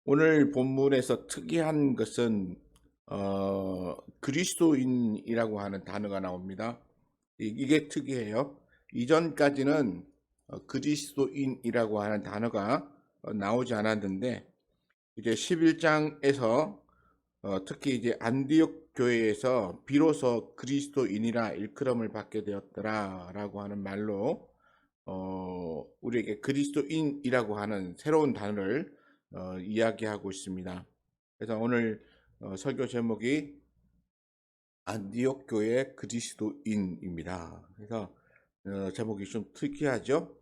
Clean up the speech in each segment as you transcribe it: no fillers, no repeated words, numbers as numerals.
오늘 본문에서 특이한 것은 그리스도인이라고 하는 단어가 나옵니다. 이게 특이해요. 이전까지는 그리스도인이라고 하는 단어가 나오지 않았는데 이제 11장에서 특히 이제 안디옥 교회에서 비로소 그리스도인이라 일컬음을 받게 되었더라라고 하는 말로 우리에게 그리스도인이라고 하는 새로운 단어를 이야기하고 있습니다. 그래서 오늘 설교 제목이 안디옥 교회 그리스도인입니다. 그래서 제목이 좀 특이하죠?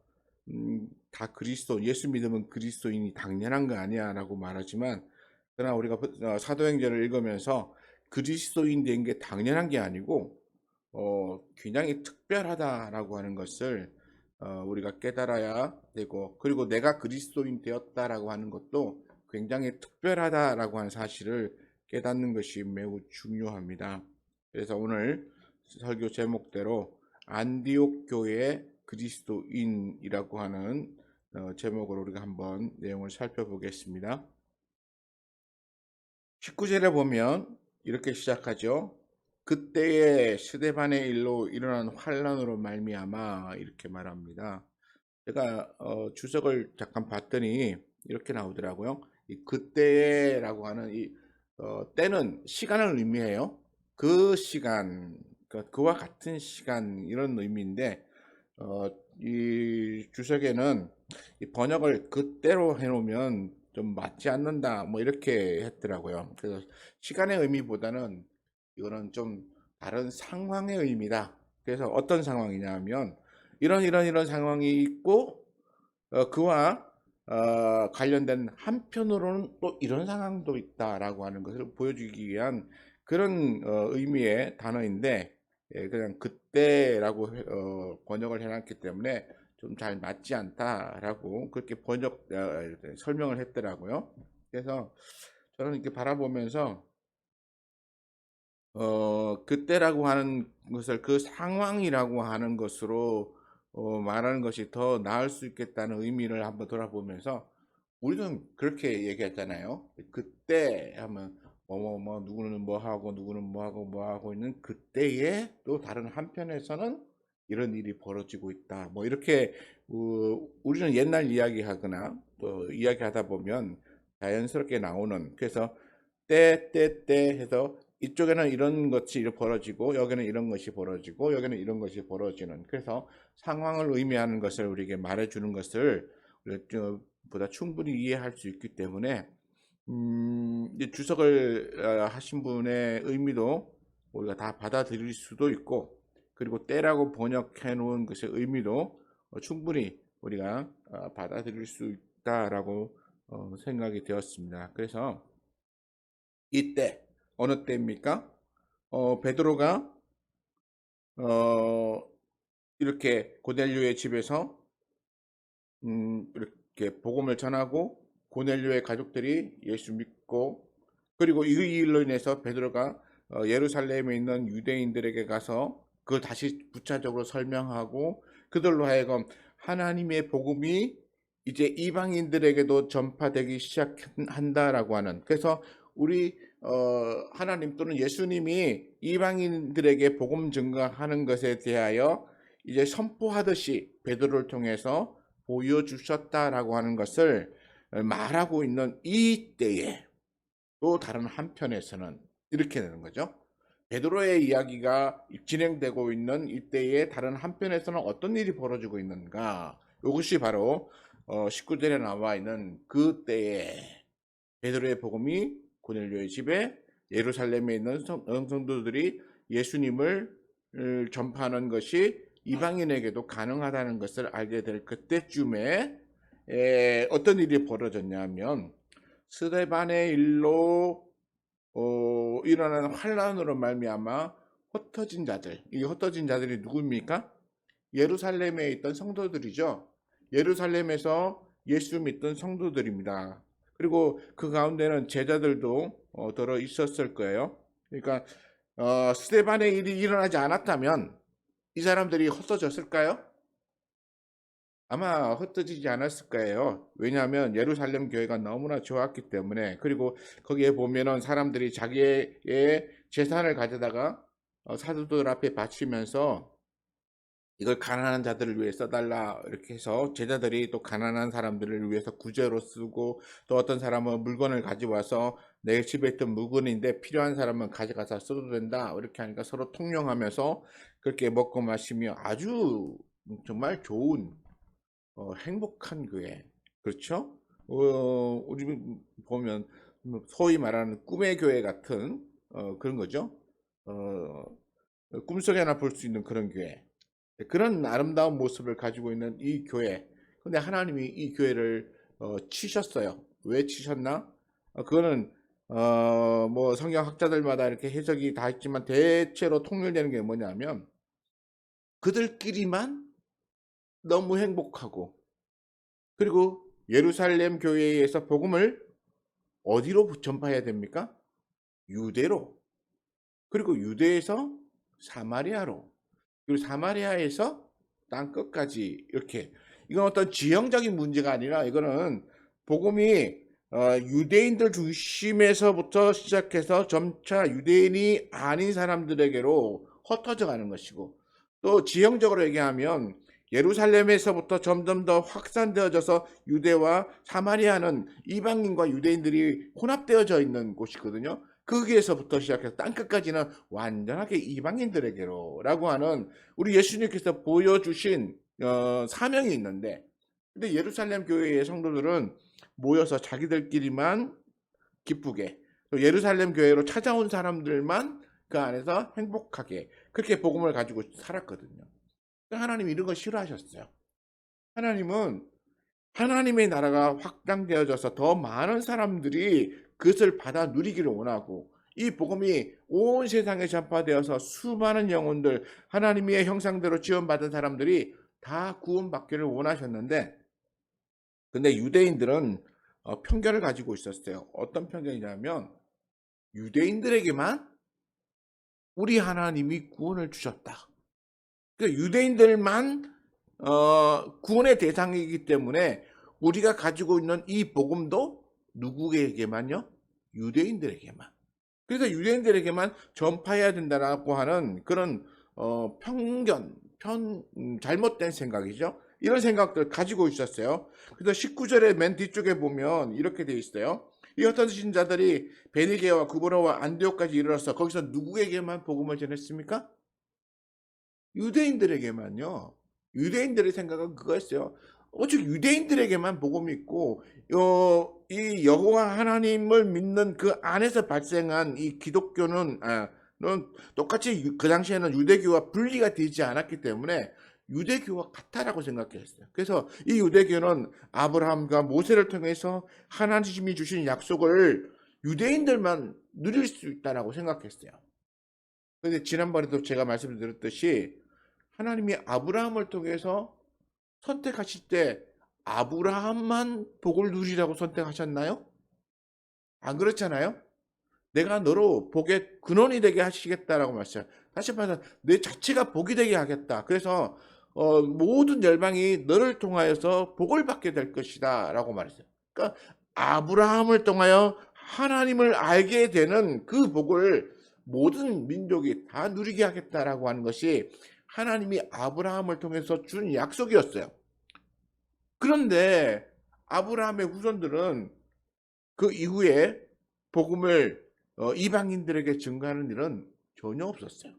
다 예수 믿으면 그리스도인이 당연한 거 아니야라고 말하지만, 그러나 우리가 사도행전을 읽으면서 그리스도인 된 게 당연한 게 아니고 굉장히 특별하다라고 하는 것을 우리가 깨달아야 되고, 그리고 내가 그리스도인 되었다라고 하는 것도 굉장히 특별하다라고 하는 사실을 깨닫는 것이 매우 중요합니다. 그래서 오늘 설교 제목대로 안디옥 교회 그리스도인이라고 하는 제목으로 우리가 한번 내용을 살펴보겠습니다. 19절에 보면 이렇게 시작하죠. 그때의 스데반의 일로 일어난 환란으로 말미암아, 이렇게 말합니다. 제가 주석을 잠깐 봤더니 이렇게 나오더라고요. 이 그때라고 하는 이 때는 시간을 의미해요. 그 시간, 그러니까 그와 같은 시간, 이런 의미인데 이 주석에는 이 번역을 그때로 해놓으면 좀 맞지 않는다, 뭐 이렇게 했더라고요. 그래서 시간의 의미보다는 이거는 좀 다른 상황의 의미다. 그래서 어떤 상황이냐 하면 이런 상황이 있고 그와 관련된 한편으로는 또 이런 상황도 있다라고 하는 것을 보여주기 위한 그런 의미의 단어인데, 그냥 그때라고 번역을 해놨기 때문에 좀 잘 맞지 않다라고 그렇게 설명을 했더라고요. 그래서 저는 이렇게 바라보면서 그때라고 하는 것을 그 상황이라고 하는 것으로 말하는 것이 더 나을 수 있겠다는 의미를 한번 돌아보면서, 우리는 그렇게 얘기했잖아요. 그때 하면 누구는 뭐 하고 누구는 뭐 하고 있는 그때에 또 다른 한편에서는 이런 일이 벌어지고 있다. 뭐 이렇게 우리는 옛날 이야기하거나 또 이야기하다 보면 자연스럽게 나오는, 그래서 때 해서 이쪽에는 이런 것이 벌어지고 여기는 이런 것이 벌어지고 여기는 이런 것이 벌어지는, 그래서 상황을 의미하는 것을 우리에게 말해주는 것을 보다 충분히 이해할 수 있기 때문에 이제 주석을 하신 분의 의미도 우리가 다 받아들일 수도 있고, 그리고 때라고 번역해 놓은 것의 의미도 충분히 우리가 받아들일 수 있다라고 생각이 되었습니다. 그래서 이때 어느 때입니까? 베드로가 어, 이렇게 고넬료의 집에서 이렇게 복음을 전하고 고넬료의 가족들이 예수 믿고, 그리고 이 일로 인해서 베드로가 예루살렘에 있는 유대인들에게 가서 그걸 다시 부차적으로 설명하고 그들로 하여금 하나님의 복음이 이제 이방인들에게도 전파되기 시작한다라고 하는, 그래서 우리 하나님 또는 예수님이 이방인들에게 복음 증거하는 것에 대하여 이제 선포하듯이 베드로를 통해서 보여주셨다라고 하는 것을 말하고 있는 이 때에, 또 다른 한편에서는 이렇게 되는 거죠. 베드로의 이야기가 진행되고 있는 이때에 다른 한편에서는 어떤 일이 벌어지고 있는가? 이것이 바로 19절에 나와 있는 그때에 베드로의 복음이 고넬료의 집에 예루살렘에 있는 성도들이 예수님을 전파하는 것이 이방인에게도 가능하다는 것을 알게 될 그때쯤에 어떤 일이 벌어졌냐면, 스데반의 일로 일어나는 환란으로 말미암아 흩어진 자들, 이 흩어진 자들이 누구입니까? 예루살렘에 있던 성도들이죠. 예루살렘에서 예수 믿던 성도들입니다. 그리고 그 가운데는 제자들도 들어 있었을 거예요. 그러니까 스데반의 일이 일어나지 않았다면 이 사람들이 흩어졌을까요? 아마 흩어지지 않았을 거예요. 왜냐하면 예루살렘 교회가 너무나 좋았기 때문에. 그리고 거기에 보면은 사람들이 자기의 재산을 가져다가 사도들 앞에 바치면서 이걸 가난한 자들을 위해 써달라 이렇게 해서 제자들이 또 가난한 사람들을 위해서 구제로 쓰고, 또 어떤 사람은 물건을 가져와서 내 집에 있던 물건인데 필요한 사람은 가져가서 써도 된다 이렇게 하니까 서로 통용하면서 그렇게 먹고 마시며 아주 정말 좋은 행복한 교회. 그렇죠? 우리 보면 소위 말하는 꿈의 교회 같은 그런 거죠. 어, 꿈속에나 볼 수 있는 그런 교회. 그런 아름다운 모습을 가지고 있는 이 교회. 근데 하나님이 이 교회를 치셨어요. 왜 치셨나? 그거는 뭐 성경학자들마다 이렇게 해석이 다 있지만 대체로 통일되는 게 뭐냐면, 그들끼리만 너무 행복하고, 그리고 예루살렘 교회에서 복음을 어디로 전파해야 됩니까? 유대로. 그리고 유대에서 사마리아로. 그리고 사마리아에서 땅 끝까지 이렇게. 이건 어떤 지형적인 문제가 아니라 이거는 복음이 유대인들 중심에서부터 시작해서 점차 유대인이 아닌 사람들에게로 흩어져 가는 것이고, 또 지형적으로 얘기하면 예루살렘에서부터 점점 더 확산되어져서 유대와 사마리아는 이방인과 유대인들이 혼합되어져 있는 곳이거든요. 거기에서부터 시작해서 땅끝까지는 완전하게 이방인들에게로 라고 하는 우리 예수님께서 보여주신 사명이 있는데, 근데 예루살렘 교회의 성도들은 모여서 자기들끼리만 기쁘게, 또 예루살렘 교회로 찾아온 사람들만 그 안에서 행복하게 그렇게 복음을 가지고 살았거든요. 하나님이 이런 걸 싫어하셨어요. 하나님은 하나님의 나라가 확장되어져서 더 많은 사람들이 그것을 받아 누리기를 원하고, 이 복음이 온 세상에 전파되어서 수많은 영혼들, 하나님의 형상대로 지원받은 사람들이 다 구원받기를 원하셨는데, 근데 유대인들은 편견을 가지고 있었어요. 어떤 편견이냐면, 유대인들에게만 우리 하나님이 구원을 주셨다. 그러니까 유대인들만 구원의 대상이기 때문에 우리가 가지고 있는 이 복음도 누구에게만요? 유대인들에게만. 그래서 유대인들에게만 전파해야 된다라고 하는 그런 편견, 잘못된 생각이죠. 이런 생각들 가지고 있었어요. 그래서 19절의 맨 뒤쪽에 보면 이렇게 되어 있어요. 이 흩어진 자들이 베니게와 구브로와 안디옥까지 이르러서 거기서 누구에게만 복음을 전했습니까? 유대인들에게만요. 유대인들의 생각은 그거였어요. 오직 유대인들에게만 복음이 있고, 이 여호와 하나님을 믿는 그 안에서 발생한 이 기독교는 똑같이 그 당시에는 유대교와 분리가 되지 않았기 때문에 유대교와 같다라고 생각했어요. 그래서 이 유대교는 아브라함과 모세를 통해서 하나님이 주신 약속을 유대인들만 누릴 수 있다라고 생각했어요. 그런데 지난번에도 제가 말씀드렸듯이 하나님이 아브라함을 통해서 선택하실 때 아브라함만 복을 누리라고 선택하셨나요? 안 그렇잖아요. 내가 너로 복의 근원이 되게 하시겠다라고 말했어요. 다시 말해서 내 자체가 복이 되게 하겠다. 그래서 모든 열방이 너를 통하여서 복을 받게 될 것이다 라고 말했어요. 그러니까 아브라함을 통하여 하나님을 알게 되는 그 복을 모든 민족이 다 누리게 하겠다라고 하는 것이 하나님이 아브라함을 통해서 준 약속이었어요. 그런데 아브라함의 후손들은 그 이후에 복음을 이방인들에게 증거하는 일은 전혀 없었어요.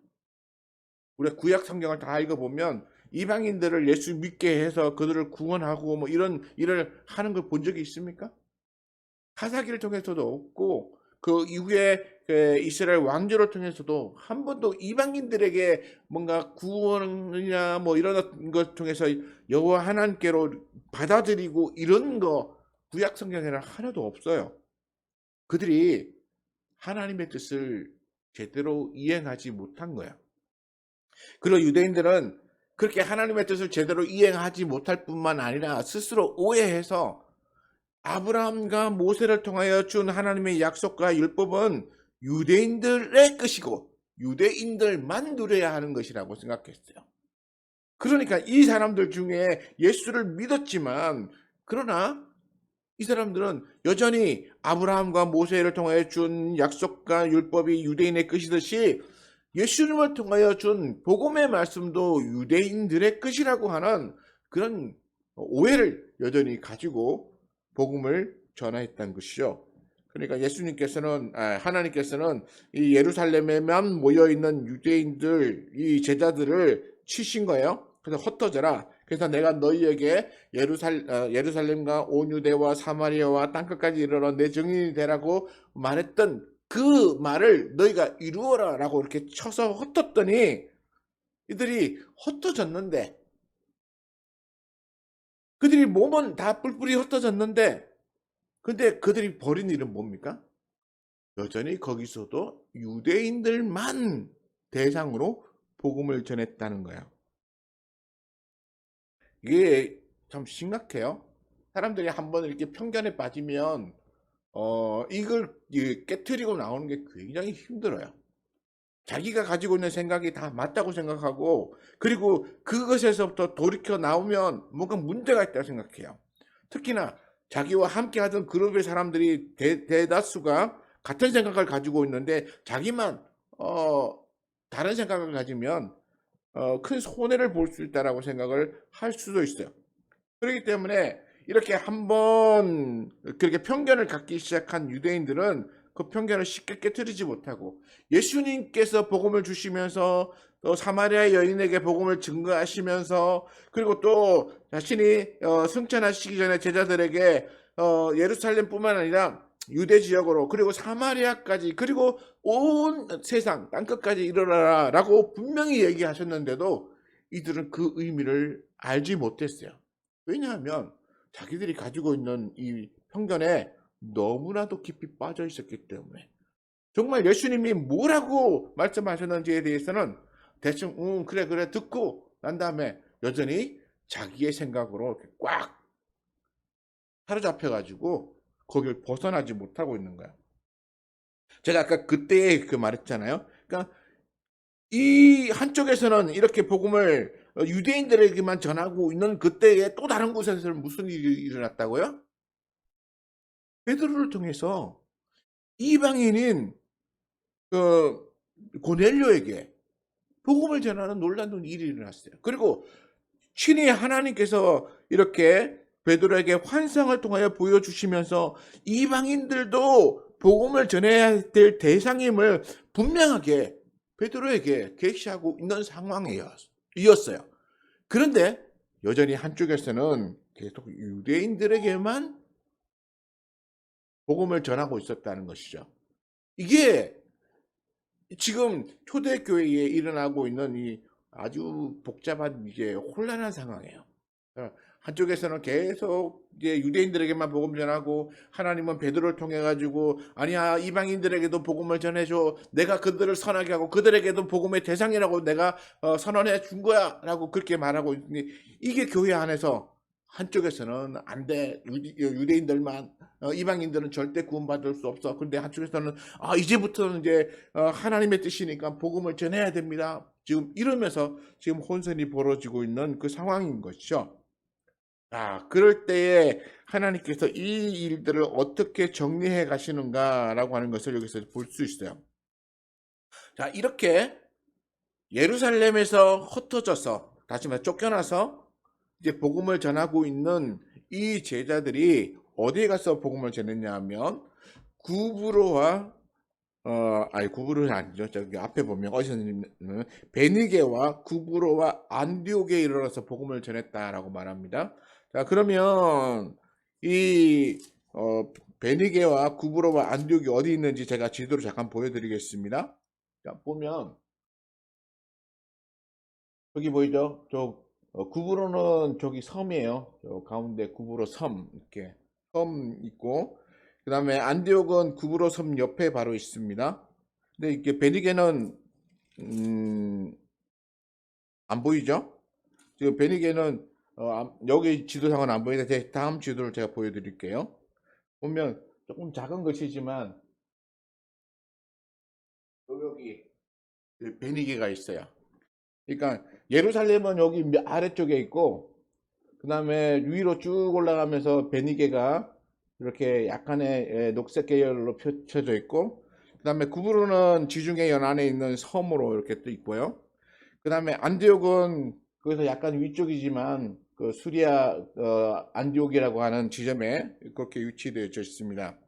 우리가 구약 성경을 다 읽어보면 이방인들을 예수 믿게 해서 그들을 구원하고 뭐 이런 일을 하는 걸 본 적이 있습니까? 하사기를 통해서도 없고, 그 이후에 이스라엘 왕조를 통해서도 한 번도 이방인들에게 뭔가 구원이나 뭐 이런 것 통해서 여호와 하나님께로 받아들이고 이런 거 구약 성경에는 하나도 없어요. 그들이 하나님의 뜻을 제대로 이행하지 못한 거야. 그리고 유대인들은 그렇게 하나님의 뜻을 제대로 이행하지 못할 뿐만 아니라 스스로 오해해서 아브라함과 모세를 통하여 준 하나님의 약속과 율법은 유대인들의 것이고 유대인들만 누려야 하는 것이라고 생각했어요. 그러니까 이 사람들 중에 예수를 믿었지만, 그러나 이 사람들은 여전히 아브라함과 모세를 통하여 준 약속과 율법이 유대인의 끝이듯이 예수님을 통하여 준 복음의 말씀도 유대인들의 끝이라고 하는 그런 오해를 여전히 가지고 복음을 전하였다는 것이죠. 그러니까 하나님께서는 이 예루살렘에만 모여 있는 유대인들, 이 제자들을 치신 거예요. 그래서 흩어져라. 그래서 내가 너희에게 예루살렘과 온 유대와 사마리아와 땅끝까지 이르러 내 증인이 되라고 말했던 그 말을 너희가 이루어라 라고 이렇게 쳐서 흩었더니, 이들이 흩어졌는데, 그들이 몸은 다 뿔뿔이 흩어졌는데, 근데 그들이 벌인 일은 뭡니까? 여전히 거기서도 유대인들만 대상으로 복음을 전했다는 거예요. 이게 참 심각해요. 사람들이 한번 이렇게 편견에 빠지면 이걸 깨트리고 나오는 게 굉장히 힘들어요. 자기가 가지고 있는 생각이 다 맞다고 생각하고, 그리고 그것에서부터 돌이켜 나오면 뭔가 문제가 있다고 생각해요. 특히나 자기와 함께 하던 그룹의 사람들이 대다수가 같은 생각을 가지고 있는데 자기만 다른 생각을 가지면 큰 손해를 볼 수 있다라고 생각을 할 수도 있어요. 그렇기 때문에 이렇게 한번 그렇게 편견을 갖기 시작한 유대인들은 그 편견을 쉽게 깨뜨리지 못하고, 예수님께서 복음을 주시면서 또 사마리아 여인에게 복음을 증거하시면서, 그리고 또 자신이 승천하시기 전에 제자들에게 예루살렘뿐만 아니라 유대 지역으로, 그리고 사마리아까지, 그리고 온 세상 땅끝까지 이르러라 라고 분명히 얘기하셨는데도 이들은 그 의미를 알지 못했어요. 왜냐하면 자기들이 가지고 있는 이 편견에 너무나도 깊이 빠져 있었기 때문에. 정말 예수님이 뭐라고 말씀하셨는지에 대해서는 대충 그래 그래 듣고 난 다음에 여전히 자기의 생각으로 이렇게 꽉 사로잡혀 가지고 거기를 벗어나지 못하고 있는 거야. 제가 아까 그때 그 말했잖아요. 그러니까 이 한쪽에서는 이렇게 복음을 유대인들에게만 전하고 있는 그때에 또 다른 곳에서는 무슨 일이 일어났다고요? 베드로를 통해서 이방인인 그 고넬료에게 복음을 전하는 놀라운 일이 일어났어요. 그리고 친히 하나님께서 이렇게 베드로에게 환상을 통하여 보여주시면서 이방인들도 복음을 전해야 될 대상임을 분명하게 베드로에게 계시하고 있는 상황이었어요. 그런데 여전히 한쪽에서는 계속 유대인들에게만 복음을 전하고 있었다는 것이죠. 이게 지금 초대교회에 일어나고 있는 이 아주 복잡한 이제 혼란한 상황이에요. 한쪽에서는 계속 이제 유대인들에게만 복음 전하고, 하나님은 베드로를 통해 가지고 아니야 이방인들에게도 복음을 전해줘, 내가 그들을 선하게 하고 그들에게도 복음의 대상이라고 내가 선언해 준 거야라고 그렇게 말하고 있는데, 이게 교회 안에서 한쪽에서는 안 돼, 유대인들만, 이방인들은 절대 구원받을 수 없어. 근데 한쪽에서는 이제부터는 이제 하나님의 뜻이니까 복음을 전해야 됩니다. 지금 이러면서 지금 혼선이 벌어지고 있는 그 상황인 것이죠. 그럴 때에 하나님께서 이 일들을 어떻게 정리해 가시는가라고 하는 것을 여기서 볼 수 있어요. 자, 이렇게 예루살렘에서 흩어져서, 다시 말해 쫓겨나서 이제 복음을 전하고 있는 이 제자들이 어디에 가서 복음을 전했냐 하면 구브로와 구브로는 아니죠. 저기 앞에 보면 어디서는 베니게와 구브로와 안디옥에 이르러서 복음을 전했다라고 말합니다. 자, 그러면 이 베니게와 구브로와 안디옥이 어디 있는지 제가 지도로 잠깐 보여드리겠습니다. 자, 보면 저기 보이죠? 구브로는 저기 섬이에요. 저 가운데 구브로 섬, 이렇게 섬 있고, 그 다음에 안디옥은 구브로 섬 옆에 바로 있습니다. 근데 이게 베니게는 안 보이죠? 지금 베니게는 여기 지도상은 안 보이는데 다음 지도를 제가 보여드릴게요. 보면 조금 작은 것이지만 여기 베니게가 있어요. 그러니까 예루살렘은 여기 아래쪽에 있고, 그 다음에 위로 쭉 올라가면서 베니게가 이렇게 약간의 녹색 계열로 펼쳐져 있고, 그 다음에 구브로는 지중해 연안에 있는 섬으로 이렇게 또 있고요. 그 다음에 안디옥은 거기서 약간 위쪽이지만 그 수리아 안디옥이라고 하는 지점에 그렇게 위치되어 있습니다.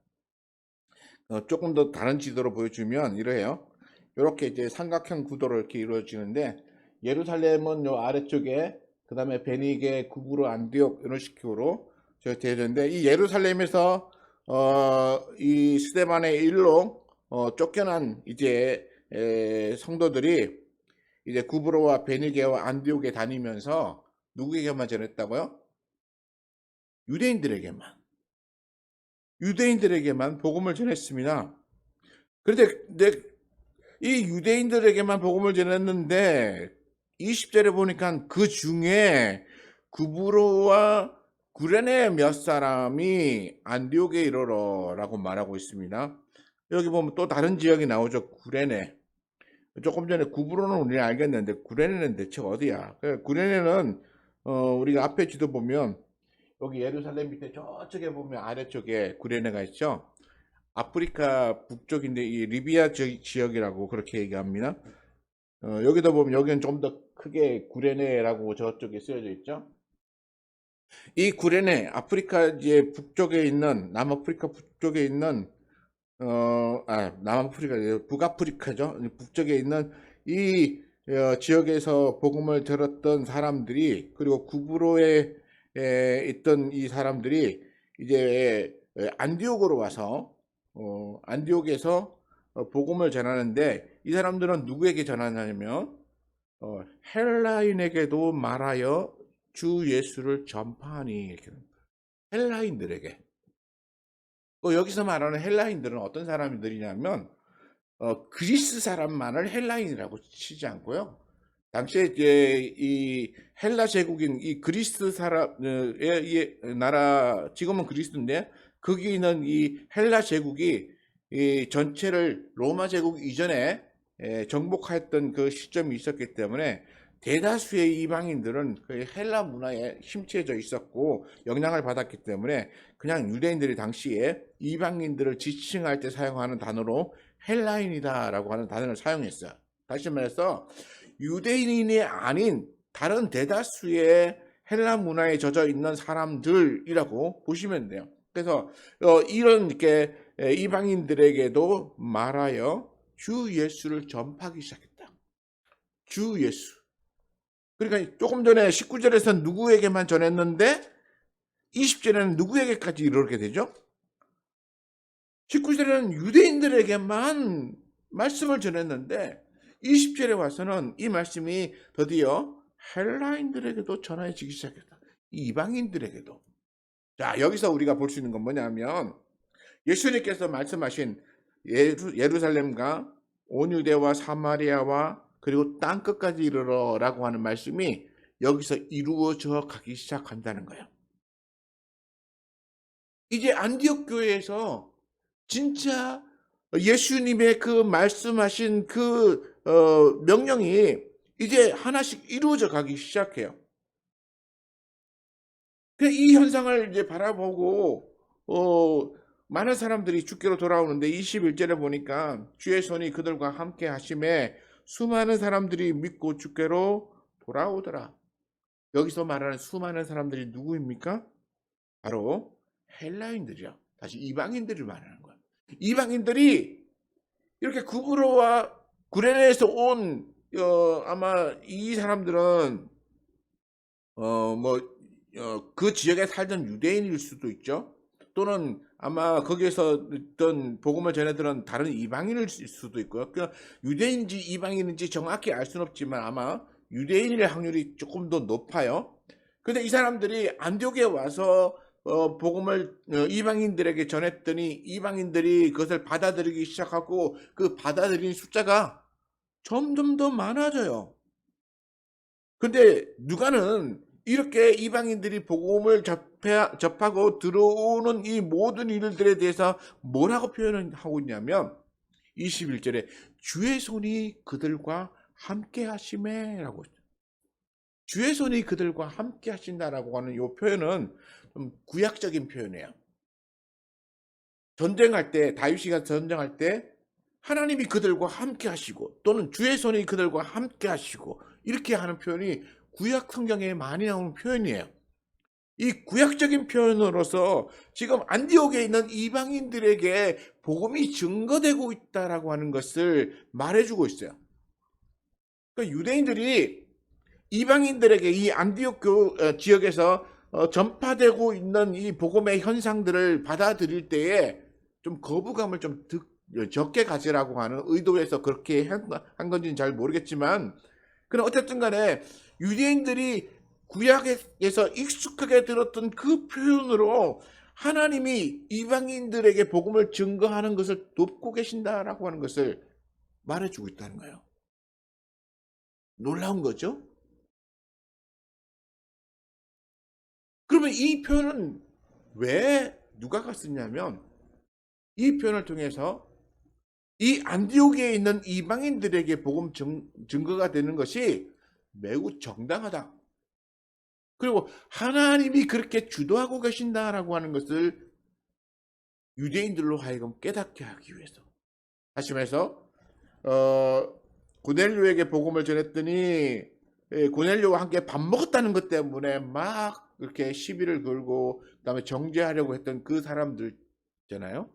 조금 더 다른 지도로 보여주면 이래요. 이렇게 이제 삼각형 구도로 이렇게 이루어지는데, 예루살렘은 요 아래쪽에, 그 다음에 베니게, 구브로, 안디옥 이런 식으로 되어있는데, 이 예루살렘에서 이 스데반의 일로 쫓겨난 이제 성도들이 이제 구브로와 베니게와 안디옥에 다니면서 누구에게만 전했다고요? 유대인들에게만 복음을 전했습니다. 그런데 이 유대인들에게만 복음을 전했는데 20절에 보니까 그 중에 구브로와 구레네 몇 사람이 안디옥에 이르러라고 말하고 있습니다. 여기 보면 또 다른 지역이 나오죠. 구레네. 조금 전에 구브로는 우리는 알겠는데 구레네는 대체 어디야? 구레네는 우리가 앞에 지도 보면 여기 예루살렘 밑에 저쪽에 보면 아래쪽에 구레네가 있죠. 아프리카 북쪽인데 이 리비아 지역이라고 그렇게 얘기합니다. 여기다 보면 여기는 좀 더 크게 구레네라고 저쪽에 쓰여져 있죠. 이 구레네 아프리카 이제 북쪽에 있는 남아프리카 북쪽에 있는 남아프리카 북아프리카죠. 북쪽에 있는 이 지역에서 복음을 들었던 사람들이, 그리고 구브로에 있던 이 사람들이 이제 안디옥으로 와서 안디옥에서 복음을 전하는데, 이 사람들은 누구에게 전하냐면 헬라인에게도 말하여 주 예수를 전파하니, 이렇게 헬라인들에게. 여기서 말하는 헬라인들은 어떤 사람들이냐면 그리스 사람만을 헬라인이라고 치지 않고요. 당시에 이제 이 헬라 제국인 이 그리스 사람의 나라, 지금은 그리스인데 거기 있는 이 헬라 제국이 이 전체를 로마 제국 이전에 정복했던 그 시점이 있었기 때문에 대다수의 이방인들은 그 헬라 문화에 심취해져 있었고 영향을 받았기 때문에 그냥 유대인들이 당시에 이방인들을 지칭할 때 사용하는 단어로 헬라인이다라고 하는 단어를 사용했어요. 다시 말해서 유대인이 아닌 다른 대다수의 헬라 문화에 젖어 있는 사람들이라고 보시면 돼요. 그래서 이런 이렇게 이방인들에게도 말하여 주 예수를 전파하기 시작했다. 주 예수. 그러니까 조금 전에 19절에서 누구에게만 전했는데 20절에는 누구에게까지 이르게 되죠? 19절에는 유대인들에게만 말씀을 전했는데 20절에 와서는 이 말씀이 드디어 헬라인들에게도 전해지기 시작했다. 이방인들에게도. 자, 여기서 우리가 볼 수 있는 건 뭐냐면 예수님께서 말씀하신 예루살렘과 온 유대와 사마리아와 그리고 땅끝까지 이르러라고 하는 말씀이 여기서 이루어져 가기 시작한다는 거예요. 이제 안디옥 교회에서 진짜 예수님의 그 말씀하신 그 명령이 이제 하나씩 이루어져 가기 시작해요. 이 현상을 이제 바라보고 많은 사람들이 주께로 돌아오는데 21절에 보니까 주의 손이 그들과 함께 하심에 수많은 사람들이 믿고 주께로 돌아오더라. 여기서 말하는 수많은 사람들이 누구입니까? 바로 헬라인들이요. 다시 이방인들을 말하는 거예요. 이방인들이 이렇게 구브로와 구레네에서 온 아마 이 사람들은 그 지역에 살던 유대인일 수도 있죠. 또는 아마 거기에서 어떤 복음을 전해들은 다른 이방인일 수도 있고요. 그러니까 유대인인지 이방인인지 정확히 알 수는 없지만 아마 유대인일 확률이 조금 더 높아요. 근데 이 사람들이 안디옥에 와서 복음을 이방인들에게 전했더니 이방인들이 그것을 받아들이기 시작하고 그 받아들인 숫자가 점점 더 많아져요. 근데 누가는 이렇게 이방인들이 복음을 접하고 들어오는 이 모든 일들에 대해서 뭐라고 표현을 하고 있냐면 21절에 주의 손이 그들과 함께 하심에라고 주의 손이 그들과 함께 하신다라고 하는 이 표현은 좀 구약적인 표현이에요. 전쟁할 때 다윗이가 전쟁할 때 하나님이 그들과 함께 하시고 또는 주의 손이 그들과 함께 하시고 이렇게 하는 표현이 구약 성경에 많이 나오는 표현이에요. 이 구약적인 표현으로서 지금 안디옥에 있는 이방인들에게 복음이 증거되고 있다라고 하는 것을 말해주고 있어요. 그러니까 유대인들이 이방인들에게 이 안디옥 지역에서 전파되고 있는 이 복음의 현상들을 받아들일 때에 좀 거부감을 좀 적게 가지라고 하는 의도에서 그렇게 한 건지는 잘 모르겠지만, 그럼 어쨌든 간에 유대인들이 구약에서 익숙하게 들었던 그 표현으로 하나님이 이방인들에게 복음을 증거하는 것을 돕고 계신다라고 하는 것을 말해주고 있다는 거예요. 놀라운 거죠? 그러면 이 표현은 왜 누가가 쓰냐면, 이 표현을 통해서 이 안디옥에 있는 이방인들에게 복음 증거가 되는 것이 매우 정당하다. 그리고 하나님이 그렇게 주도하고 계신다라고 하는 것을 유대인들로 하여금 깨닫게 하기 위해서. 다시 말해서 고넬료에게 복음을 전했더니 고넬료와 함께 밥 먹었다는 것 때문에 막 이렇게 시비를 걸고 그다음에 정죄하려고 했던 그 사람들 있잖아요.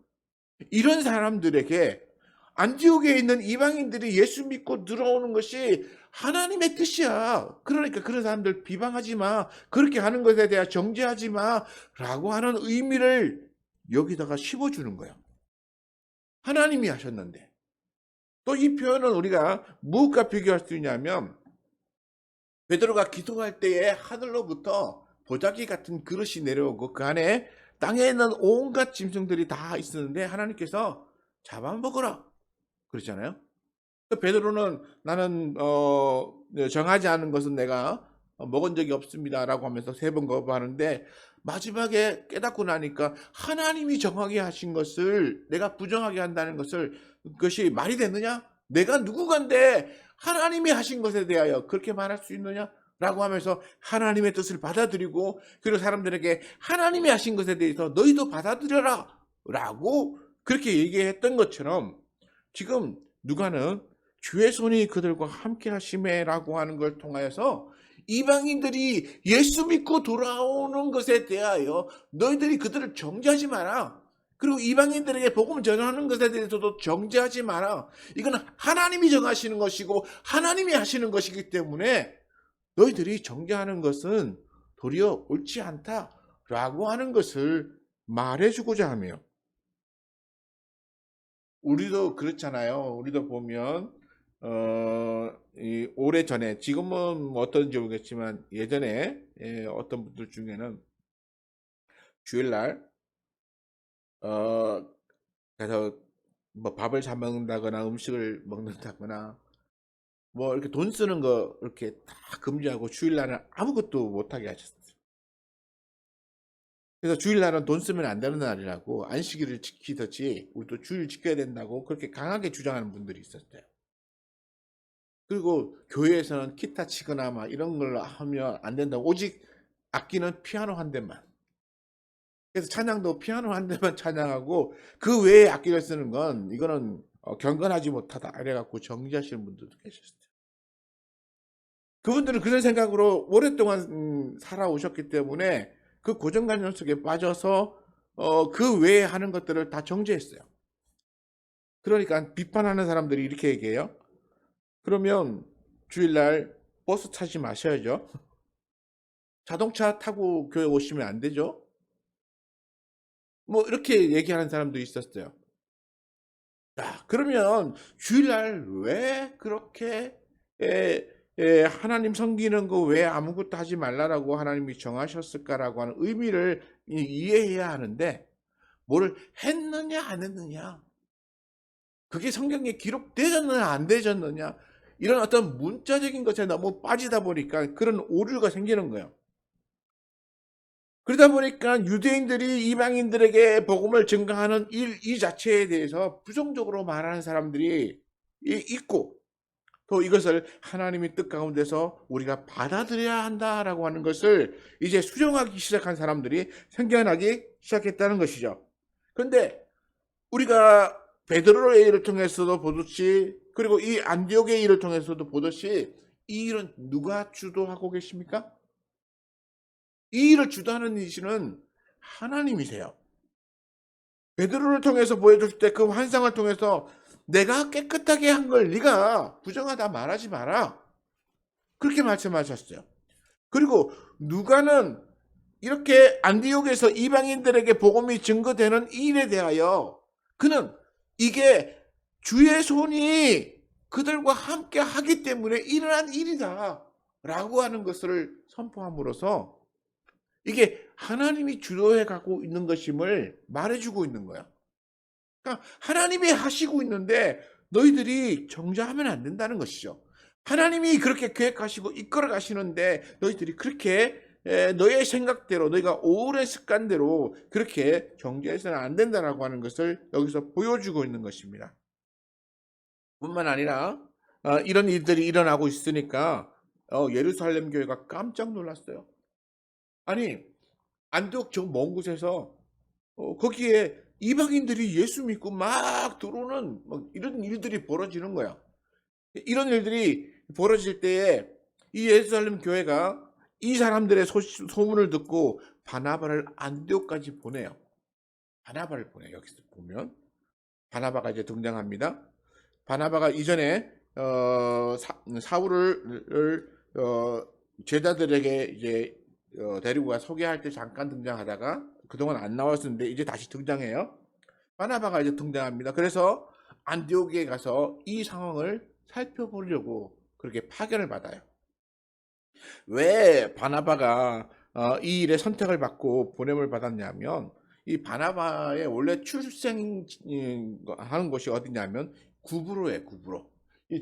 이런 사람들에게 안디옥에 있는 이방인들이 예수 믿고 들어오는 것이 하나님의 뜻이야. 그러니까 그런 사람들 비방하지 마. 그렇게 하는 것에 대해 정죄하지 마. 라고 하는 의미를 여기다가 씹어주는 거예요. 하나님이 하셨는데. 또 이 표현은 우리가 무엇과 비교할 수 있냐면, 베드로가 기도할 때에 하늘로부터 보자기 같은 그릇이 내려오고 그 안에 땅에 있는 온갖 짐승들이 다 있었는데 하나님께서 잡아먹어라 그러잖아요. 베드로는 나는 정하지 않은 것은 내가 먹은 적이 없습니다라고 하면서 3번 거부하는데, 마지막에 깨닫고 나니까 하나님이 정하게 하신 것을 내가 부정하게 한다는 것을, 그것이 말이 되느냐? 내가 누구간데 하나님이 하신 것에 대하여 그렇게 말할 수 있느냐? 라고 하면서 하나님의 뜻을 받아들이고, 그리고 사람들에게 하나님이 하신 것에 대해서 너희도 받아들여라 라고 그렇게 얘기했던 것처럼, 지금 누가는 주의 손이 그들과 함께 하심에라고 하는 걸 통하여서 이방인들이 예수 믿고 돌아오는 것에 대하여 너희들이 그들을 정죄하지 마라. 그리고 이방인들에게 복음을 전하는 것에 대해서도 정죄하지 마라. 이건 하나님이 정하시는 것이고 하나님이 하시는 것이기 때문에 너희들이 정죄하는 것은 도리어 옳지 않다라고 하는 것을 말해주고자 하며, 우리도 그렇잖아요. 우리도 보면 오래전에, 지금은 어떤지 모르겠지만 예전에 어떤 분들 중에는 주일날 그래서 뭐 밥을 사 먹는다거나 음식을 먹는다거나 뭐 이렇게 돈 쓰는 거 이렇게 다 금지하고 주일날은 아무것도 못하게 하셨어요. 그래서 주일날은 돈 쓰면 안 되는 날이라고 안식일을 지키듯이 우리도 주일 지켜야 된다고 그렇게 강하게 주장하는 분들이 있었어요. 그리고 교회에서는 기타 치거나 막 이런 걸 하면 안 된다고, 오직 악기는 피아노 한 대만. 그래서 찬양도 피아노 한 대만 찬양하고 그 외에 악기를 쓰는 건 이거는 경건하지 못하다 이래갖고 정지하시는 분들도 계셨어요. 그분들은 그런 생각으로 오랫동안 살아오셨기 때문에 그 고정관념 속에 빠져서 그 외에 하는 것들을 다 정지했어요. 그러니까 비판하는 사람들이 이렇게 얘기해요. 그러면 주일날 버스 타지 마셔야죠. 자동차 타고 교회 오시면 안 되죠. 뭐 이렇게 얘기하는 사람도 있었어요. 그러면 주일날 왜 그렇게 하나님 섬기는 거 왜 아무것도 하지 말라라고 하나님이 정하셨을까라고 하는 의미를 이해해야 하는데, 뭐를 했느냐 안 했느냐, 그게 성경에 기록되었느냐 안 되었느냐, 이런 어떤 문자적인 것에 너무 빠지다 보니까 그런 오류가 생기는 거예요. 그러다 보니까 유대인들이 이방인들에게 복음을 증거하는 일 이 자체에 대해서 부정적으로 말하는 사람들이 있고, 또 이것을 하나님의 뜻 가운데서 우리가 받아들여야 한다라고 하는 것을 이제 수정하기 시작한 사람들이 생겨나기 시작했다는 것이죠. 그런데 우리가 베드로의 일을 통해서도 보듯이, 그리고 이 안디옥의 일을 통해서도 보듯이, 이 일은 누가 주도하고 계십니까? 이 일을 주도하는 이시는 하나님이세요. 베드로를 통해서 보여줄 때 그 환상을 통해서 내가 깨끗하게 한 걸 네가 부정하다 말하지 마라, 그렇게 말씀하셨어요. 그리고 누가는 이렇게 안디옥에서 이방인들에게 복음이 증거되는 이 일에 대하여 그는 이게 주의 손이 그들과 함께 하기 때문에 일어난 일이다 라고 하는 것을 선포함으로써 이게 하나님이 주도해 가고 있는 것임을 말해주고 있는 거야. 그러니까 하나님이 하시고 있는데 너희들이 정죄하면 안 된다는 것이죠. 하나님이 그렇게 계획하시고 이끌어 가시는데 너희들이 그렇게 너의 생각대로, 너희가 오랜 습관대로 그렇게 정죄해서는 안 된다라고 하는 것을 여기서 보여주고 있는 것입니다. 뿐만 아니라 이런 일들이 일어나고 있으니까 예루살렘 교회가 깜짝 놀랐어요. 아니, 안디옥 저 먼 곳에서 거기에 이방인들이 예수 믿고 막 들어오는 이런 일들이 벌어지는 거야. 이런 일들이 벌어질 때에 이 예루살렘 교회가 이 사람들의 소문을 듣고 바나바를 안디옥까지 보내요. 바나바를 보내요. 여기서 보면 바나바가 이제 등장합니다. 바나바가 이전에 사울을 제자들에게 이제 데리고 가 소개할 때 잠깐 등장하다가 그동안 안 나왔었는데 이제 다시 등장해요. 바나바가 이제 등장합니다. 그래서 안디옥에 가서 이 상황을 살펴보려고 그렇게 파견을 받아요. 왜 바나바가 이 일에 선택을 받고 보냄을 받았냐면, 이 바나바의 원래 출생하는 곳이 어디냐면 구브로예요. 구브로.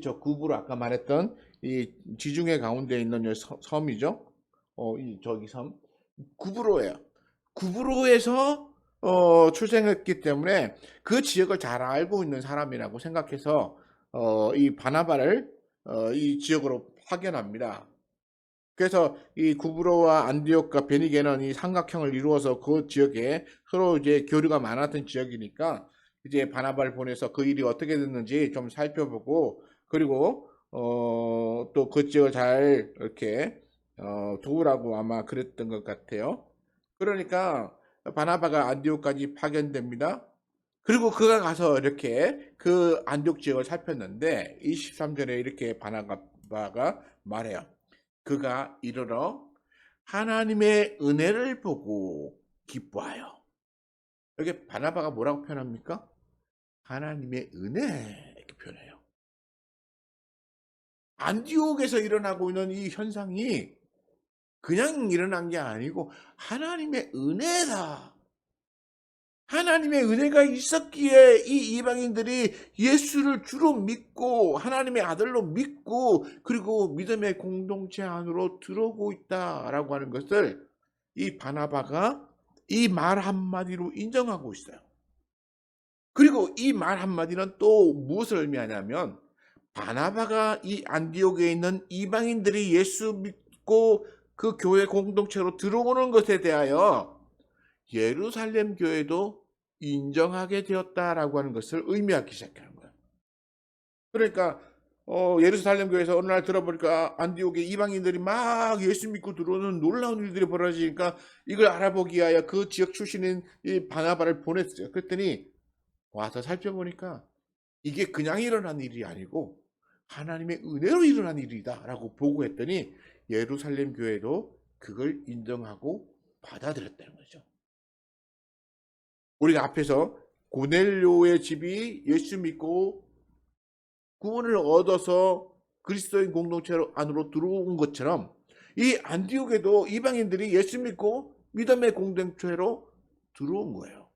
저 구브로 아까 말했던 이 지중해 가운데 있는 섬이죠. 이 저기 섬 구브로예요. 구브로에서 출생했기 때문에 그 지역을 잘 알고 있는 사람이라고 생각해서 이 바나바를 이 지역으로 파견합니다. 그래서 이 구브로와 안디옥과 베니게는 이 삼각형을 이루어서 그 지역에 서로 이제 교류가 많았던 지역이니까 이제 바나바를 보내서 그 일이 어떻게 됐는지 좀 살펴보고, 그리고 또 그 지역을 잘 이렇게 도우라고 아마 그랬던 것 같아요. 그러니까 바나바가 안디옥까지 파견됩니다. 그리고 그가 가서 이렇게 그 안디옥 지역을 살폈는데 23절에 이렇게 바나바가 말해요. 그가 이르러 하나님의 은혜를 보고 기뻐하여. 여기 바나바가 뭐라고 표현합니까? 하나님의 은혜 이렇게 표현해요. 안디옥에서 일어나고 있는 이 현상이 그냥 일어난 게 아니고 하나님의 은혜다. 하나님의 은혜가 있었기에 이 이방인들이 예수를 주로 믿고 하나님의 아들로 믿고 그리고 믿음의 공동체 안으로 들어오고 있다라고 하는 것을 이 바나바가 이 말 한마디로 인정하고 있어요. 그리고 이 말 한마디는 또 무엇을 의미하냐면, 바나바가 이 안디옥에 있는 이방인들이 예수 믿고 그 교회 공동체로 들어오는 것에 대하여 예루살렘 교회도 인정하게 되었다라고 하는 것을 의미하기 시작하는 거예요. 그러니까 예루살렘 교회에서 어느 날 들어보니까 안디옥에 이방인들이 막 예수 믿고 들어오는 놀라운 일들이 벌어지니까 이걸 알아보기 위하여 그 지역 출신인 이 바나바를 보냈어요. 그랬더니 와서 살펴보니까 이게 그냥 일어난 일이 아니고 하나님의 은혜로 일어난 일이다라고 보고했더니 예루살렘 교회도 그걸 인정하고 받아들였다는 거죠. 우리가 앞에서 고넬료의 집이 예수 믿고 구원을 얻어서 그리스도인 공동체 안으로 들어온 것처럼 이 안디옥에도 이방인들이 예수 믿고 믿음의 공동체로 들어온 거예요.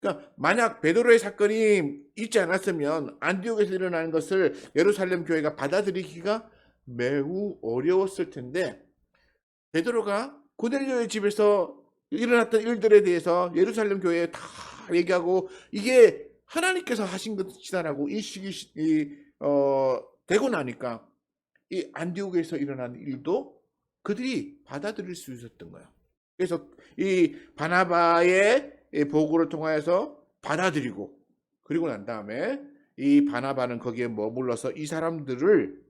그러니까 만약 베드로의 사건이 있지 않았으면 안디옥에서 일어나는 것을 예루살렘 교회가 받아들이기가 매우 어려웠을 텐데, 베드로가 고넬료의 집에서 일어났던 일들에 대해서 예루살렘 교회에 다 얘기하고 이게 하나님께서 하신 것이다라고 되고 나니까 이 안디옥에서 일어난 일도 그들이 받아들일 수 있었던 거예요. 그래서 이 바나바의 이 보고를 통하여서 받아들이고, 그리고 난 다음에 이 바나바는 거기에 머물러서 이 사람들을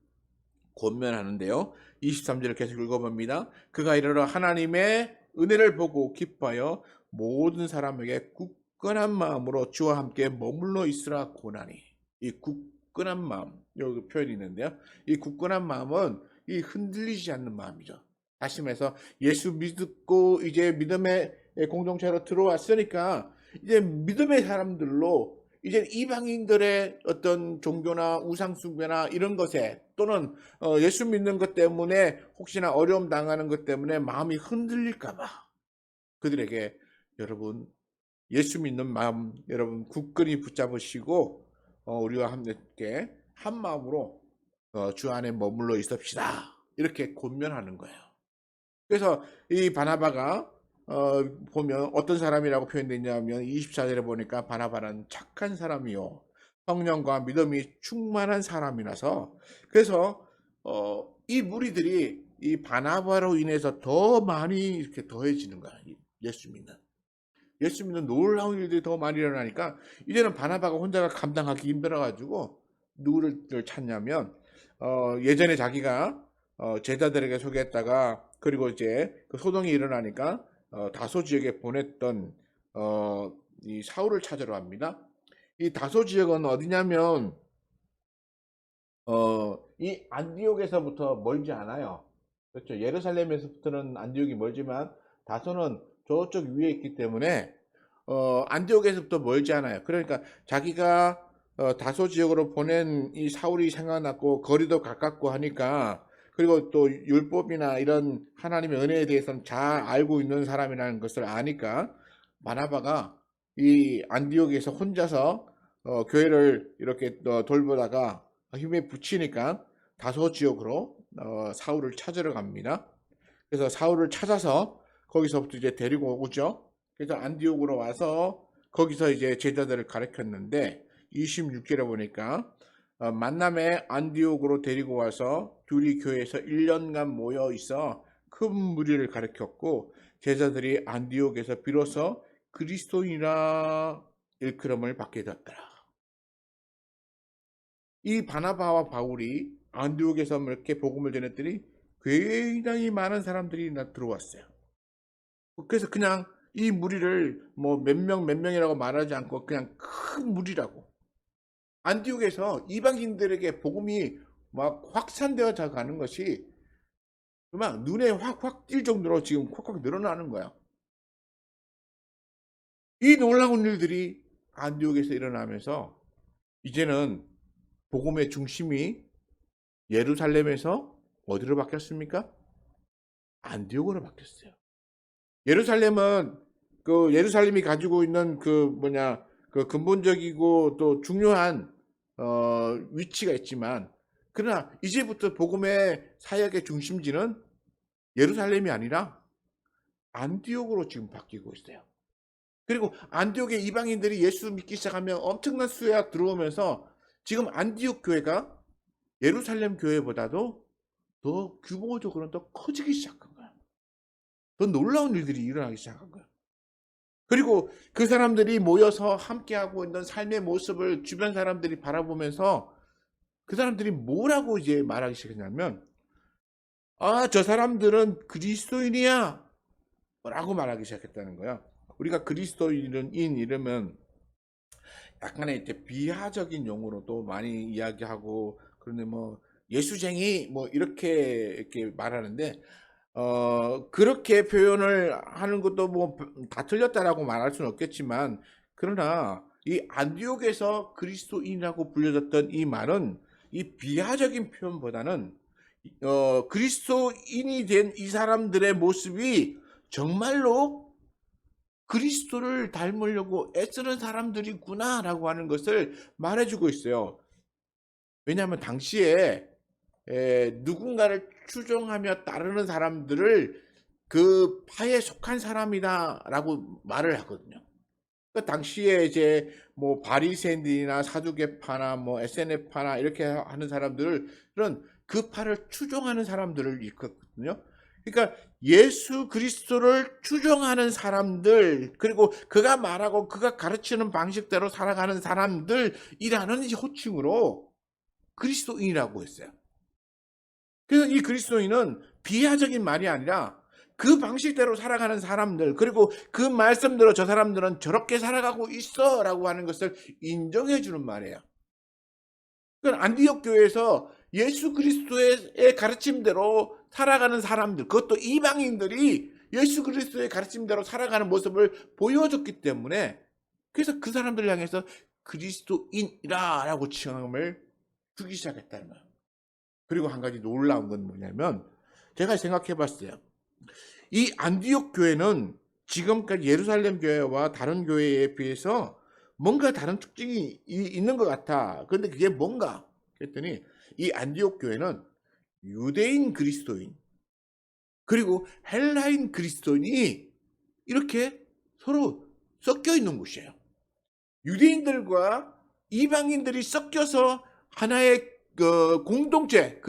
권면하는데요. 23절을 계속 읽어봅니다. 그가 이르러 하나님의 은혜를 보고 기뻐하여 모든 사람에게 굳건한 마음으로 주와 함께 머물러 있으라 고나니. 이 굳건한 마음, 여기 표현이 있는데요. 이 굳건한 마음은 이 흔들리지 않는 마음이죠. 다시 말해서 예수 믿고 이제 믿음의 공동체로 들어왔으니까 이제 믿음의 사람들로 이제 이방인들의 어떤 종교나 우상숭배나 이런 것에, 또는 예수 믿는 것 때문에 혹시나 어려움 당하는 것 때문에 마음이 흔들릴까 봐 그들에게, 여러분 예수 믿는 마음 여러분 굳건히 붙잡으시고 우리와 함께 한 마음으로 주 안에 머물러 있읍시다, 이렇게 권면하는 거예요. 그래서 이 바나바가 보면 어떤 사람이라고 표현되냐면 24절에 보니까 바나바는 착한 사람이요 성령과 믿음이 충만한 사람이라서, 그래서 이 무리들이 이 바나바로 인해서 더 많이 이렇게 더해지는 거야. 예수 믿는 놀라운 일들이 더 많이 일어나니까 이제는 바나바가 혼자가 감당하기 힘들어가지고 누구를 찾냐면 예전에 자기가 제자들에게 소개했다가, 그리고 이제 그 소동이 일어나니까 다소 지역에 보냈던 이 사울을 찾으러 갑니다. 이 다소 지역은 어디냐면 이 안디옥에서부터 멀지 않아요. 그렇죠. 예루살렘에서부터는 안디옥이 멀지만 다소는 저쪽 위에 있기 때문에 안디옥에서부터 멀지 않아요. 그러니까 자기가 다소 지역으로 보낸 이 사울이 생각났고 거리도 가깝고 하니까, 그리고 또 율법이나 이런 하나님의 은혜에 대해서는 잘 알고 있는 사람이라는 것을 아니까 바나바가 이 안디옥에서 혼자서 교회를 이렇게 돌보다가 힘에 붙이니까 다소 지역으로 사울을 찾으러 갑니다. 그래서 사울을 찾아서 거기서부터 이제 데리고 오죠. 그래서 안디옥으로 와서 거기서 이제 제자들을 가르쳤는데 26절에 보니까 만남에 안디옥으로 데리고 와서 둘이 교회에서 1년간 모여 있어 큰 무리를 가르쳤고, 제자들이 안디옥에서 비로소 그리스도인이라 일컬음을 받게 되었더라. 이 바나바와 바울이 안디옥에서 이렇게 복음을 전했더니 굉장히 많은 사람들이 들어왔어요. 그래서 그냥 이 무리를 뭐 몇 명이라고 말하지 않고 그냥 큰 무리라고, 안디옥에서 이방인들에게 복음이 막 확산되어 가는 것이 막 눈에 확 띌 정도로 지금 콱콱 늘어나는 거야. 이 놀라운 일들이 안디옥에서 일어나면서 이제는 복음의 중심이 예루살렘에서 어디로 바뀌었습니까? 안디옥으로 바뀌었어요. 예루살렘은 그 예루살렘이 가지고 있는 그 근본적이고 또 중요한 위치가 있지만, 그러나 이제부터 복음의 사역의 중심지는 예루살렘이 아니라 안디옥으로 지금 바뀌고 있어요. 그리고 안디옥의 이방인들이 예수 믿기 시작하면 엄청난 수가 들어오면서 지금 안디옥 교회가 예루살렘 교회보다도 더 규모적으로는 더 커지기 시작한 거야. 더 놀라운 일들이 일어나기 시작한 거야. 그리고 그 사람들이 모여서 함께하고 있는 삶의 모습을 주변 사람들이 바라보면서 그 사람들이 뭐라고 이제 말하기 시작했냐면, 저 사람들은 그리스도인이야 라고 말하기 시작했다는 거야. 우리가 그리스도인인 이러면 약간의 이제 비하적인 용어로도 많이 이야기하고, 그런데 뭐 예수쟁이 뭐 이렇게 말하는데, 그렇게 표현을 하는 것도 뭐 다 틀렸다라고 말할 수는 없겠지만, 그러나 이 안디옥에서 그리스도인이라고 불려졌던 이 말은 이 비하적인 표현보다는 그리스도인이 된 이 사람들의 모습이 정말로 그리스도를 닮으려고 애쓰는 사람들이구나라고 하는 것을 말해주고 있어요. 왜냐하면 당시에 누군가를 추종하며 따르는 사람들을 그 파에 속한 사람이다라고 말을 하거든요. 그 당시에 이제 뭐 바리새인들이나 사두개파나 뭐 SNF파나 이렇게 하는 사람들은 그 파를 추종하는 사람들을 일컫거든요. 그러니까 예수 그리스도를 추종하는 사람들, 그리고 그가 말하고 그가 가르치는 방식대로 살아가는 사람들이라는 호칭으로 그리스도인이라고 했어요. 그래서 이 그리스도인은 비하적인 말이 아니라 그 방식대로 살아가는 사람들, 그리고 그 말씀대로 저 사람들은 저렇게 살아가고 있어 라고 하는 것을 인정해 주는 말이에요. 그러니까 안디옥 교회에서 예수 그리스도의 가르침대로 살아가는 사람들, 그것도 이방인들이 예수 그리스도의 가르침대로 살아가는 모습을 보여줬기 때문에, 그래서 그 사람들을 향해서 그리스도인이라고 칭함을 주기 시작했다는 거예요. 그리고 한 가지 놀라운 건 뭐냐면, 제가 생각해 봤어요. 이 안디옥 교회는 지금까지 예루살렘 교회와 다른 교회에 비해서 뭔가 다른 특징이 있는 것 같아. 그런데 그게 뭔가? 그랬더니 이 안디옥 교회는 유대인 그리스도인, 그리고 헬라인 그리스도인이 이렇게 서로 섞여 있는 곳이에요. 유대인들과 이방인들이 섞여서 하나의 공동체,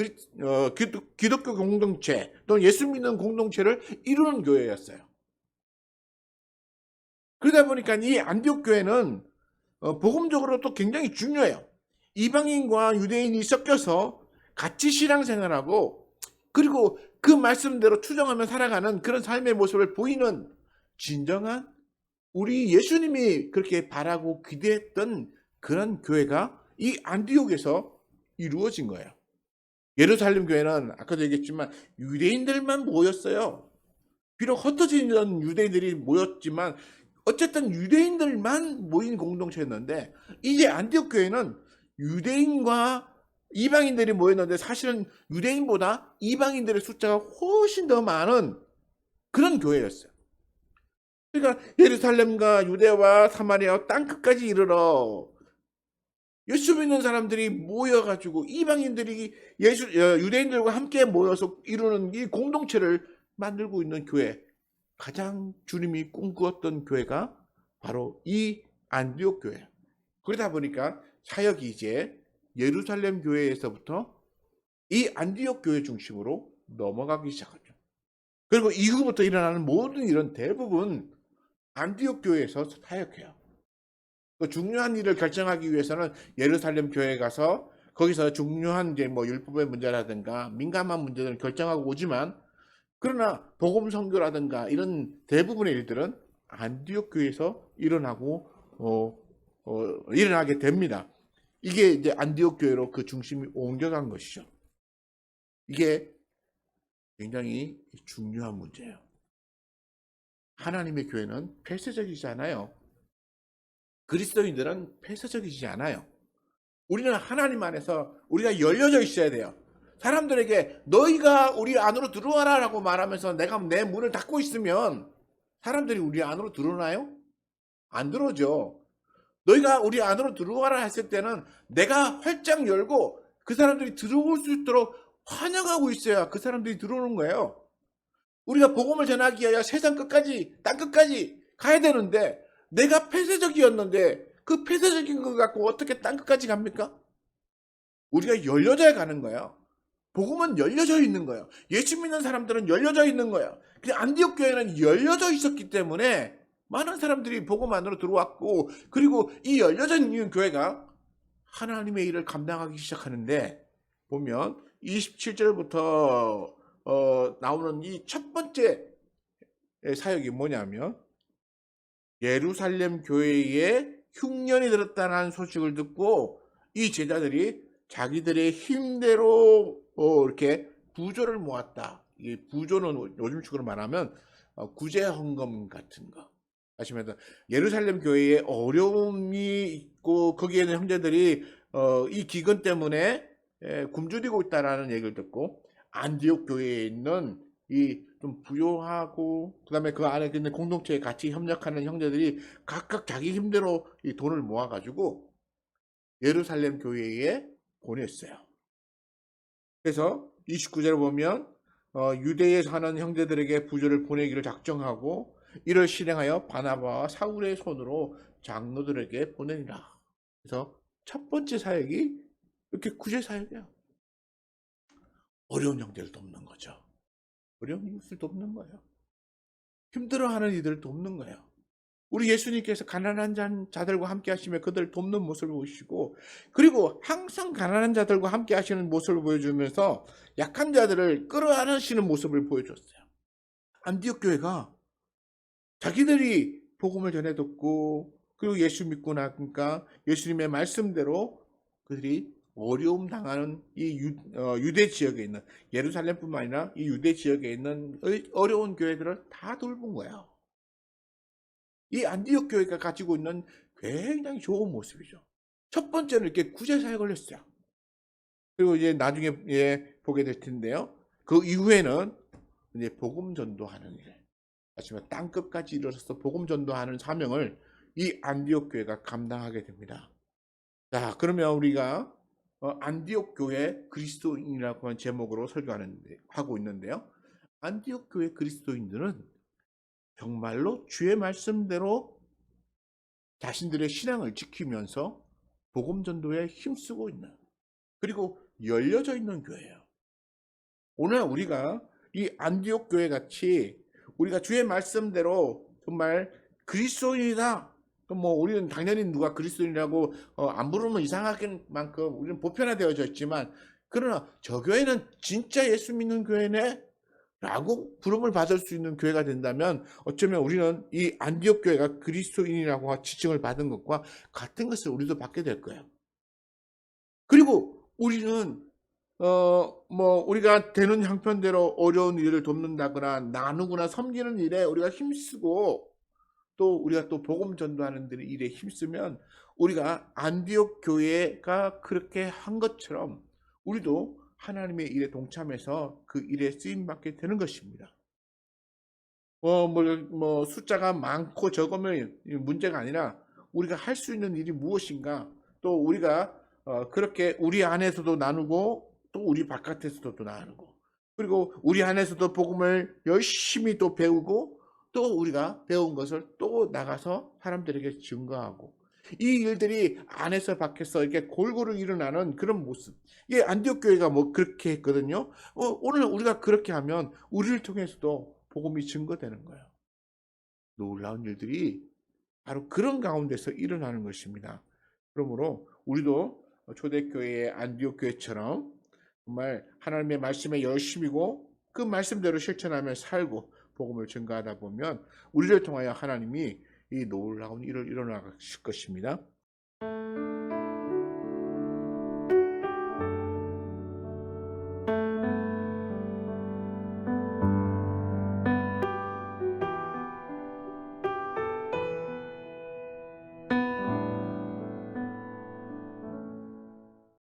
기독교 공동체 또는 예수 믿는 공동체를 이루는 교회였어요. 그러다 보니까 이 안디옥 교회는 복음적으로 또 굉장히 중요해요. 이방인과 유대인이 섞여서 같이 신앙생활하고, 그리고 그 말씀대로 추정하며 살아가는 그런 삶의 모습을 보이는 진정한 우리 예수님이 그렇게 바라고 기대했던 그런 교회가 이 안디옥에서 이루어진 거예요. 예루살렘 교회는 아까도 얘기했지만 유대인들만 모였어요. 비록 흩어진 유대인들이 모였지만 어쨌든 유대인들만 모인 공동체였는데, 이제 안디옥 교회는 유대인과 이방인들이 모였는데 사실은 유대인보다 이방인들의 숫자가 훨씬 더 많은 그런 교회였어요. 그러니까 예루살렘과 유대와 사마리아 땅끝까지 이르러 예수 믿는 사람들이 모여가지고 이방인들이 유대인들과 함께 모여서 이루는 이 공동체를 만들고 있는 교회, 가장 주님이 꿈꾸었던 교회가 바로 이 안디옥 교회예요. 그러다 보니까 사역이 이제 예루살렘 교회에서부터 이 안디옥 교회 중심으로 넘어가기 시작하죠. 그리고 이후부터 일어나는 모든 일은 대부분 안디옥 교회에서 사역해요. 그 중요한 일을 결정하기 위해서는 예루살렘 교회에 가서 거기서 중요한 이제 뭐 율법의 문제라든가 민감한 문제들을 결정하고 오지만, 그러나 복음 선교라든가 이런 대부분의 일들은 안디옥 교회에서 일어나게 됩니다. 이게 이제 안디옥 교회로 그 중심이 옮겨간 것이죠. 이게 굉장히 중요한 문제예요. 하나님의 교회는 폐쇄적이지 않아요. 그리스도인들은 폐쇄적이지 않아요. 우리는 하나님 안에서 우리가 열려져 있어야 돼요. 사람들에게 너희가 우리 안으로 들어와라 라고 말하면서 내가 내 문을 닫고 있으면 사람들이 우리 안으로 들어오나요? 안 들어오죠. 너희가 우리 안으로 들어와라 했을 때는 내가 활짝 열고 그 사람들이 들어올 수 있도록 환영하고 있어야 그 사람들이 들어오는 거예요. 우리가 복음을 전하기 위하여 세상 끝까지, 땅 끝까지 가야 되는데 내가 폐쇄적이었는데 그 폐쇄적인 것 갖고 어떻게 땅 끝까지 갑니까? 우리가 열려져야 가는 거예요. 복음은 열려져 있는 거예요. 예수 믿는 사람들은 열려져 있는 거예요. 근데 안디옥 교회는 열려져 있었기 때문에 많은 사람들이 복음 안으로 들어왔고, 그리고 이 열려져 있는 교회가 하나님의 일을 감당하기 시작하는데, 보면 27절부터 나오는 이 첫 번째 사역이 뭐냐면, 예루살렘 교회에 흉년이 들었다는 소식을 듣고 이 제자들이 자기들의 힘대로 이렇게 부조를 모았다. 이 부조는 요즘식으로 말하면 구제 헌금 같은 거. 아시면서 예루살렘 교회에 어려움이 있고 거기에는 형제들이 이 기근 때문에 굶주리고 있다라는 얘기를 듣고, 안디옥 교회에 있는 이 좀 부요하고 그다음에 그 안에 있는 공동체에 같이 협력하는 형제들이 각각 자기 힘대로 이 돈을 모아가지고 예루살렘 교회에 보냈어요. 그래서 29절을 보면 유대에 사는 형제들에게 부조를 보내기를 작정하고 이를 실행하여 바나바와 사울의 손으로 장로들에게 보내니라. 그래서 첫 번째 사역이 이렇게 구제 사역이에요. 어려운 형제를 돕는 거죠. 어려운 이웃을 돕는 거예요. 힘들어하는 이들을 돕는 거예요. 우리 예수님께서 가난한 자들과 함께 하시며 그들을 돕는 모습을 보시고, 그리고 항상 가난한 자들과 함께 하시는 모습을 보여주면서 약한 자들을 끌어안으시는 모습을 보여줬어요. 안디옥 교회가 자기들이 복음을 전해 듣고 그리고 예수 믿고 나니까 예수님의 말씀대로 그들이 어려움 당하는 이 유대 지역에 있는, 예루살렘뿐만 아니라 이 유대 지역에 있는 어려운 교회들을 다 돌본 거예요. 이 안디옥 교회가 가지고 있는 굉장히 좋은 모습이죠. 첫 번째는 이렇게 구제 사역을 했어요. 그리고 이제 나중에 보게 될 텐데요. 그 이후에는 이제 복음 전도하는 일, 마지막 땅끝까지 이르러서 복음 전도하는 사명을 이 안디옥 교회가 감당하게 됩니다. 자, 그러면 우리가 안디옥 교회 그리스도인이라고 하는 제목으로 하고 있는데요. 안디옥 교회 그리스도인들은 정말로 주의 말씀대로 자신들의 신앙을 지키면서 복음 전도에 힘쓰고 있는, 그리고 열려져 있는 교회예요. 오늘 우리가 이 안디옥 교회 같이 우리가 주의 말씀대로 정말 그리스도인이다. 뭐 우리는 당연히 누가 그리스도인이라고 안 부르면 이상하긴 만큼 우리는 보편화되어져 있지만, 그러나 저 교회는 진짜 예수 믿는 교회네 라고 부름을 받을 수 있는 교회가 된다면 어쩌면 우리는 이 안디옥 교회가 그리스도인이라고 지칭을 받은 것과 같은 것을 우리도 받게 될 거예요. 그리고 우리는 우리가 되는 형편대로 어려운 일을 돕는다거나 나누거나 섬기는 일에 우리가 힘쓰고, 또 우리가 또 복음 전도하는 일에 힘쓰면 우리가 안디옥 교회가 그렇게 한 것처럼 우리도 하나님의 일에 동참해서 그 일에 쓰임 받게 되는 것입니다. 숫자가 많고 적으면 문제가 아니라 우리가 할 수 있는 일이 무엇인가, 또 우리가 그렇게 우리 안에서도 나누고 또 우리 바깥에서도 또 나누고, 그리고 우리 안에서도 복음을 열심히 또 배우고 또 우리가 배운 것을 또 나가서 사람들에게 증거하고, 이 일들이 안에서 밖에서 이렇게 골고루 일어나는 그런 모습. 이게 안디옥 교회가 그렇게 했거든요. 오늘 우리가 그렇게 하면 우리를 통해서도 복음이 증거되는 거예요. 놀라운 일들이 바로 그런 가운데서 일어나는 것입니다. 그러므로 우리도 초대교회의 안디옥 교회처럼 정말 하나님의 말씀에 열심이고 그 말씀대로 실천하며 살고 복음을 증거하다 보면 우리를 통하여 하나님이 이 놀라운 일을 일어나실 것입니다.